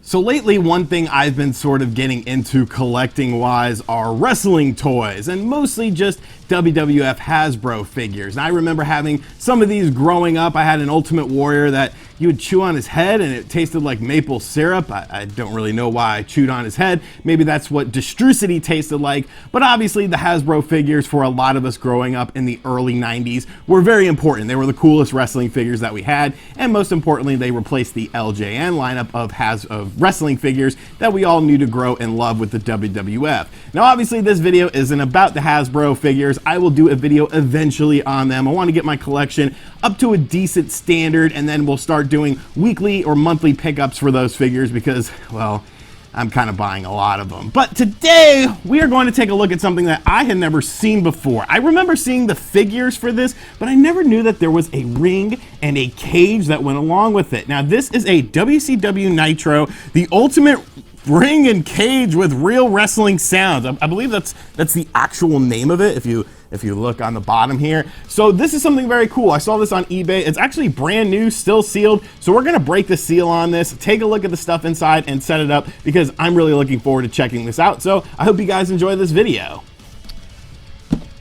So lately, one thing I've been sort of getting into collecting-wise are wrestling toys, and mostly just WWF Hasbro figures. And I remember having some of these growing up. I had an Ultimate Warrior that you would chew on his head and it tasted like maple syrup. I don't really know why I chewed on his head. Maybe that's what Destrucity tasted like. But obviously the Hasbro figures for a lot of us growing up in the early 90s were very important. They were the coolest wrestling figures that we had, and most importantly, they replaced the LJN lineup of wrestling figures that we all knew to grow and love with the WWF. Now obviously this video isn't about the Hasbro figures. I will do a video eventually on them. I want to get my collection up to a decent standard, and then we'll start doing weekly or monthly pickups for those figures because, well, I'm kind of buying a lot of them. But today we are going to take a look at something that I had never seen before. I remember seeing the figures for this, but I never knew that there was a ring and a cage that went along with it. Now this is a WCW Nitro, the ultimate ring and cage with real wrestling sounds. I believe that's the actual name of it if you look on the bottom here. So this is something very cool. I saw this on eBay. It's actually brand new, still sealed. So we're gonna break the seal on this, take a look at the stuff inside and set it up because I'm really looking forward to checking this out. So I hope you guys enjoy this video.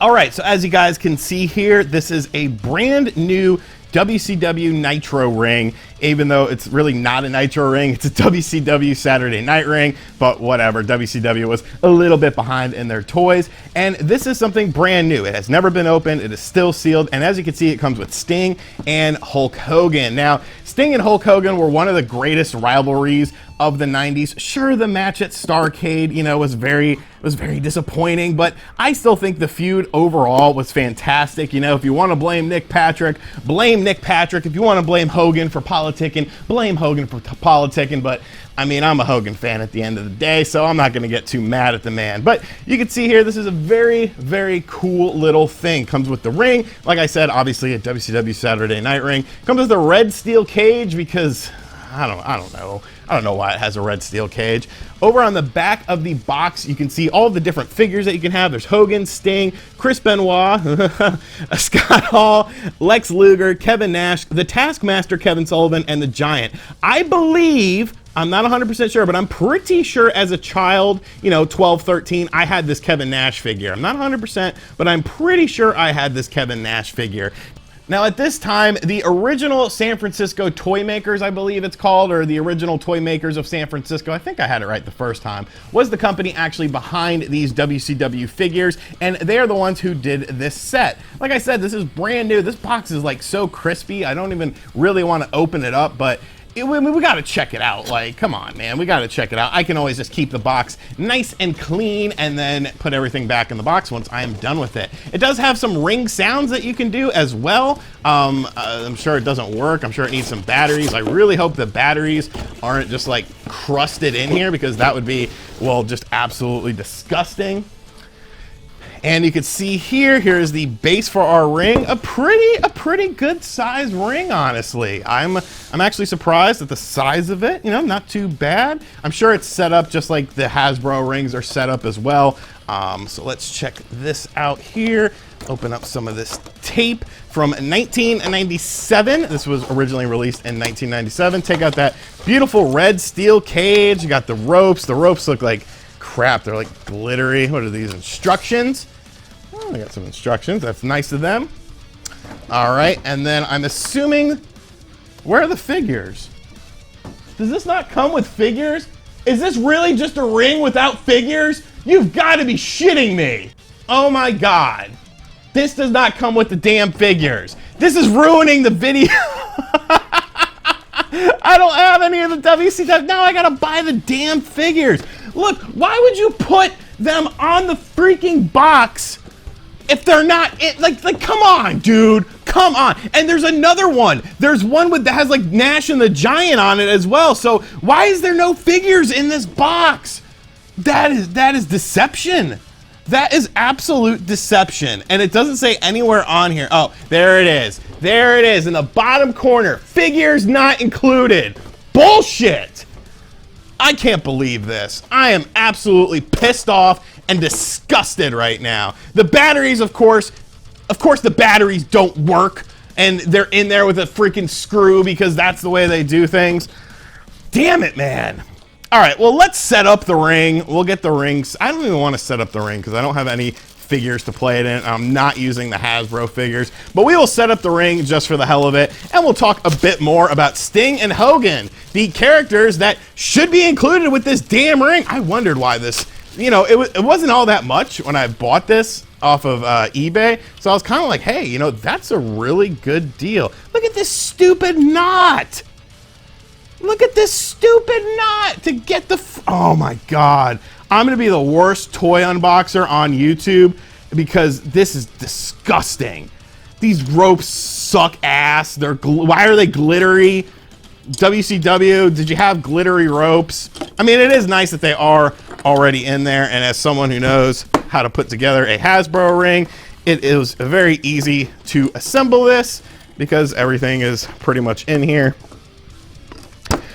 All right, so as you guys can see here, this is a brand new WCW Nitro Ring, even though it's really not a Nitro Ring, it's a WCW Saturday Night Ring, but whatever, WCW was a little bit behind in their toys, and this is something brand new. It has never been opened, it is still sealed, and as you can see, it comes with Sting and Hulk Hogan. Now, Sting and Hulk Hogan were one of the greatest rivalries of the 90s. Sure, the match at Starrcade, you know, was very disappointing, but I still think the feud overall was fantastic. You know, if you want to blame Nick Patrick, blame Nick Patrick. If you want to blame Hogan for politicking, blame Hogan for politicking, but I mean, I'm a Hogan fan at the end of the day, so I'm not going to get too mad at the man. But you can see here, this is a very, very cool little thing. Comes with the ring. Like I said, obviously a WCW Saturday Night Ring. Comes with a red steel cage because I don't know why it has a red steel cage. Over on the back of the box, you can see all the different figures that you can have. There's Hogan, Sting, Chris Benoit, Scott Hall, Lex Luger, Kevin Nash, the Taskmaster Kevin Sullivan, and the Giant. I believe, I'm not 100% sure, but I'm pretty sure as a child, you know, 12, 13, I had this Kevin Nash figure. I'm not 100%, but I'm pretty sure I had this Kevin Nash figure. Now at this time, the original San Francisco Toy Makers, I believe it's called, or the original Toy Makers of San Francisco, I think I had it right the first time, was the company actually behind these WCW figures, and they are the ones who did this set. Like I said, this is brand new. This box is like so crispy, I don't even really want to open it up, but we got to check it out. Like, come on, man, we got to check it out. I can always just keep the box nice and clean and then put everything back in the box once I am done with it. It does have some ring sounds that you can do as well. I'm sure it doesn't work. I'm sure it needs some batteries. I really hope the batteries aren't just like crusted in here because that would be, well, just absolutely disgusting. And you can see here is the base for our ring. A pretty good sized ring, honestly. I'm actually surprised at the size of it. You know, not too bad. I'm sure it's set up just like the Hasbro rings are set up as well. So let's check this out here. Open up some of this tape from 1997. This was originally released in 1997. Take out that beautiful red steel cage. You got the ropes. The ropes look like crap, they're like glittery. What are these, instructions? Oh, I got some instructions. That's nice of them. All right, and then I'm assuming, where are the figures? Does this not come with figures? Is this really just a ring without figures? You've got to be shitting me. Oh my God. This does not come with the damn figures. This is ruining the video. I don't have any of the WCW. Now I gotta buy the damn figures. Look, why would you put them on the freaking box if they're not it? Like, come on, dude, come on. And there's another one. There's one that has like Nash and the Giant on it as well. So why is there no figures in this box? That is deception. That is absolute deception. And it doesn't say anywhere on here. Oh, there it is. There it is in the bottom corner. Figures not included. Bullshit. I can't believe this. I am absolutely pissed off and disgusted right now. The batteries, of course the batteries don't work and they're in there with a freaking screw because that's the way they do things. Damn it, man. All right, well, let's set up the ring. We'll get the rings. I don't even want to set up the ring because I don't have any figures to play it in. I'm not using the Hasbro figures, but we will set up the ring just for the hell of it, and we'll talk a bit more about Sting and Hogan, the characters that should be included with this damn ring. I wondered why this, you know, it wasn't all that much when I bought this off of eBay, so I was kind of like, hey, you know, that's a really good deal. Look at this stupid knot. Look at this stupid knot to get the, oh my God. I'm gonna be the worst toy unboxer on YouTube because this is disgusting. These ropes suck ass. Why are they glittery? WCW, did you have glittery ropes? I mean, it is nice that they are already in there, and as someone who knows how to put together a Hasbro ring, it is very easy to assemble this because everything is pretty much in here.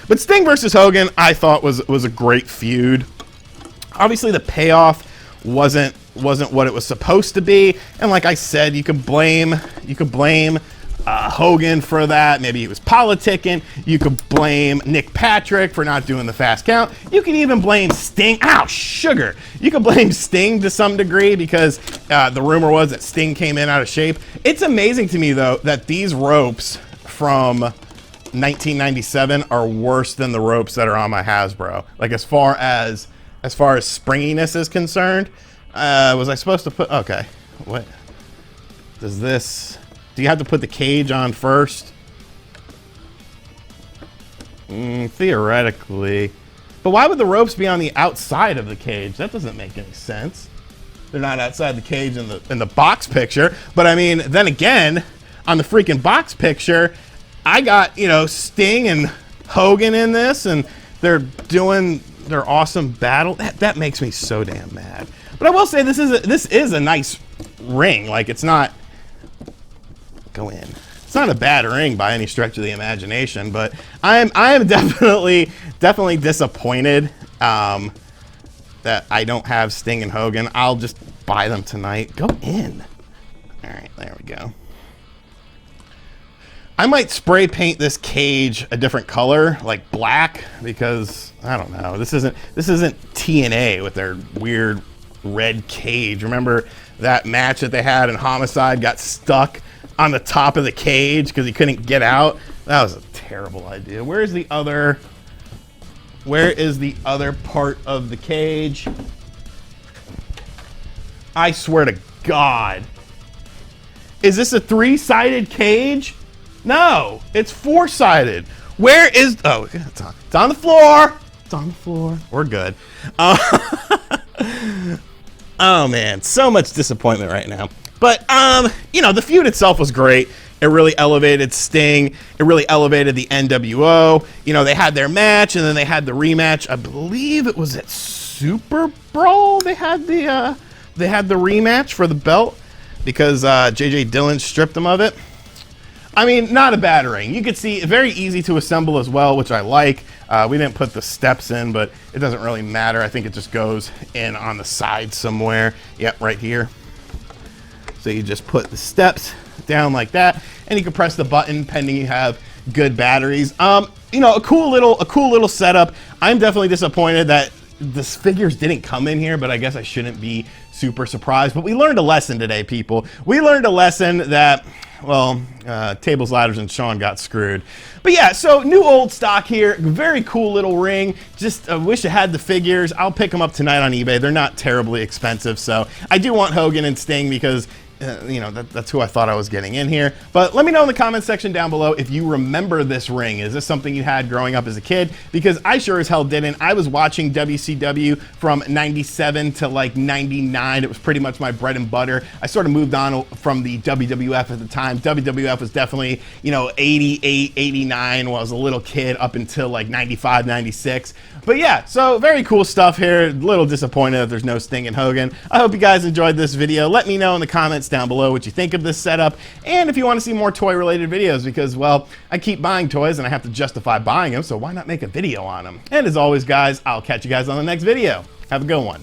But Sting versus Hogan, I thought was a great feud. Obviously, the payoff wasn't what it was supposed to be, and like I said, you could blame Hogan for that. Maybe he was politicking. You could blame Nick Patrick for not doing the fast count. You could even blame Sting. Ow, sugar. You could blame Sting to some degree because the rumor was that Sting came in out of shape. It's amazing to me though that these ropes from 1997 are worse than the ropes that are on my Hasbro. Like as far as springiness is concerned, was I supposed to put, okay, what does this, do you have to put the cage on first? Theoretically, but why would the ropes be on the outside of the cage? That doesn't make any sense. They're not outside the cage in the box picture, but I mean, then again, on the freaking box picture, I got, you know, Sting and Hogan in this, and they're doing their awesome battle. That makes me so damn mad. But I will say this is a nice ring. Like, it's not, go in. It's not a bad ring by any stretch of the imagination, but I am definitely disappointed that I don't have Sting and Hogan. I'll just buy them tonight. Go in. All right, there we go. I might spray paint this cage a different color, like black, because I don't know. This isn't TNA with their weird red cage. Remember that match that they had in Homicide got stuck on the top of the cage because he couldn't get out? That was a terrible idea. Where is the other part of the cage? I swear to God. Is this a 3-sided cage? No, it's 4-sided. Where is, oh, it's on the floor. It's on the floor. We're good. Oh man, so much disappointment right now. But, you know, the feud itself was great. It really elevated Sting. It really elevated the NWO. You know, they had their match, and then they had the rematch. I believe it was at Super Brawl. They had the rematch for the belt because J.J. Dillon stripped them of it. I mean, not a bad ring. You could see, very easy to assemble as well, which I like. We didn't put the steps in, but it doesn't really matter. I think it just goes in on the side somewhere. Yep, right here. So you just put the steps down like that, and you can press the button pending you have good batteries. You know, a cool little setup. I'm definitely disappointed that the figures didn't come in here, but I guess I shouldn't be super surprised. But we learned a lesson today, people. We learned a lesson that, well, tables, ladders, and Sean got screwed. But yeah, so new old stock here. Very cool little ring. Just wish it had the figures. I'll pick them up tonight on eBay. They're not terribly expensive. So I do want Hogan and Sting because you know, that's who I thought I was getting in here. But let me know in the comment section down below if you remember this ring. Is this something you had growing up as a kid? Because I sure as hell didn't. I was watching WCW from 97 to like 99. It was pretty much my bread and butter. I sort of moved on from the WWF at the time. WWF was definitely, you know, 88, 89 when I was a little kid up until like 95, 96. But yeah, so very cool stuff here. A little disappointed that there's no Sting and Hogan. I hope you guys enjoyed this video. Let me know in the comments down below what you think of this setup, and if you want to see more toy related videos, because, well, I keep buying toys and I have to justify buying them, so why not make a video on them? And as always, guys, I'll catch you guys on the next video. Have a good one.